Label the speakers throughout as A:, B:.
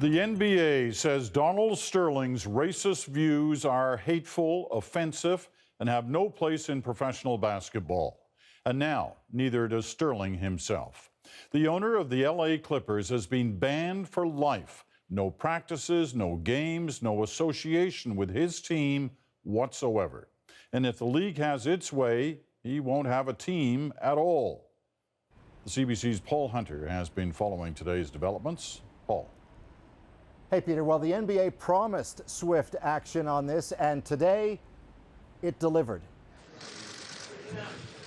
A: The NBA says Donald Sterling's racist views are hateful, offensive, and have no place in professional basketball. And now, neither does Sterling himself. The owner of the LA Clippers has been banned for life. No practices, no games, no association with his team whatsoever. And if the league has its way, he won't have a team at all. The CBC's Paul Hunter has been following today's developments. Paul.
B: Hey, Peter. Well, the NBA promised swift action on this, and today it delivered.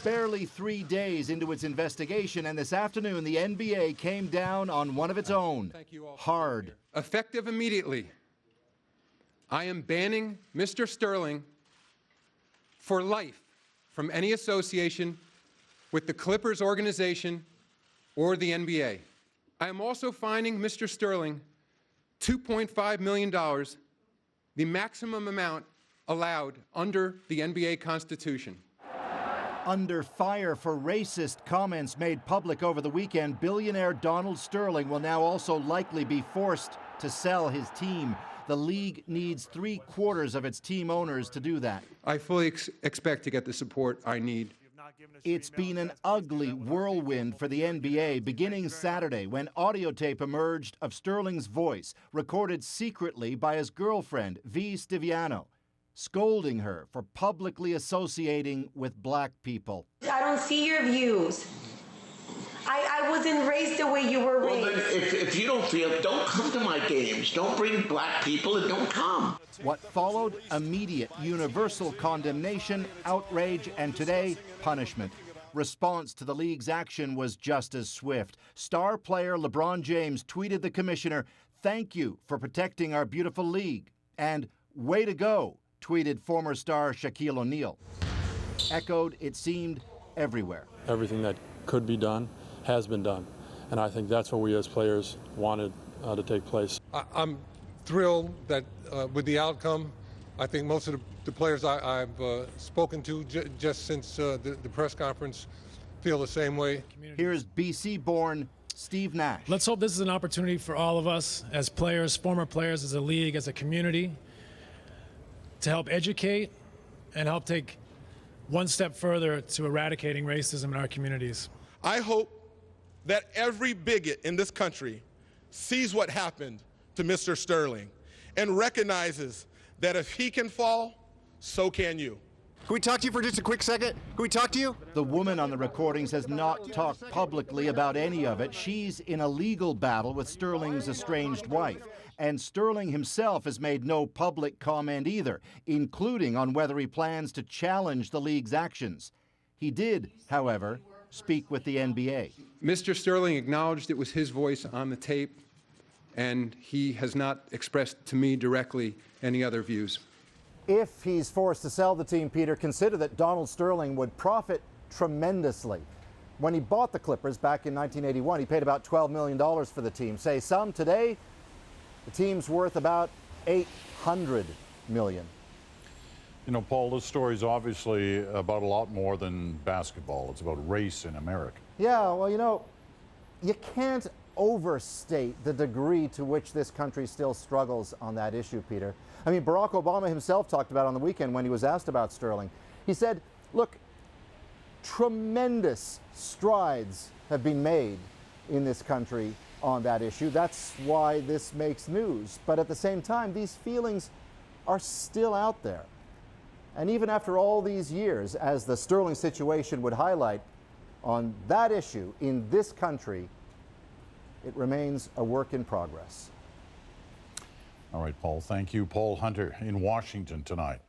B: Barely 3 days into its investigation, and this afternoon the NBA came down on one of its own. Hard.
C: Effective immediately, I am banning Mr. Sterling for life from any association with the Clippers organization or the NBA. I am also fining Mr. Sterling $2.5 million, the maximum amount allowed under the NBA Constitution.
B: Under fire for racist comments made public over the weekend, billionaire Donald Sterling will now also likely be forced to sell his team. The league needs 3/4 of its team owners to do that.
C: I fully expect to get the support I need.
B: It's been an ugly whirlwind for the NBA beginning Saturday when audio tape emerged of Sterling's voice, recorded secretly by his girlfriend, V.Stiviano, scolding her for publicly associating with black people.
D: I don't see your views. I wasn't raised the way you were raised.
E: Well, then, if you don't feel, don't come to my games. Don't bring black people and don't come.
B: What followed? Immediate, universal condemnation, outrage, and today, punishment. Response to the league's action was just as swift. Star player LeBron James tweeted the commissioner, "Thank you for protecting our beautiful league." And "Way to go," tweeted former star Shaquille O'Neal. Echoed, it seemed, everywhere.
F: Everything that could be done has been done. And I think that's what we as players wanted to take place.
G: I'm thrilled that with the outcome. I think most of the players I've spoken to just since the press conference feel the same way.
B: Here's BC-born Steve Nash.
H: Let's hope this is an opportunity for all of us as players, former players, as a league, as a community, to help educate and help take one step further to eradicating racism in our communities.
I: I hope that every bigot in this country sees what happened to Mr. Sterling and recognizes that if he can fall, so can you.
J: Can we talk to you for just a quick second? Can we talk to you?
B: The woman on the recordings has not talked publicly about any of it. She's in a legal battle with Sterling's estranged wife. And Sterling himself has made no public comment either, including on whether he plans to challenge the league's actions. He did, however, speak with the NBA.
C: Mr. Sterling acknowledged it was his voice on the tape, and he has not expressed to me directly any other views.
B: If he's forced to sell the team, Peter, consider that Donald Sterling would profit tremendously. When he bought the Clippers back in 1981, he paid about $12 million for the team. Say some today, the team's worth about $800 million.
A: You know, Paul, this story is obviously about a lot more than basketball. It's about race in America.
B: Yeah, well, you know, you can't overstate the degree to which this country still struggles on that issue, Peter. I mean, Barack Obama himself talked about it on the weekend when he was asked about Sterling. He said, look, tremendous strides have been made in this country on that issue. That's why this makes news. But at the same time, these feelings are still out there. And even after all these years, as the Sterling situation would highlight, on that issue in this country, it remains a work in progress.
A: All right, Paul, thank you. Paul Hunter in Washington tonight.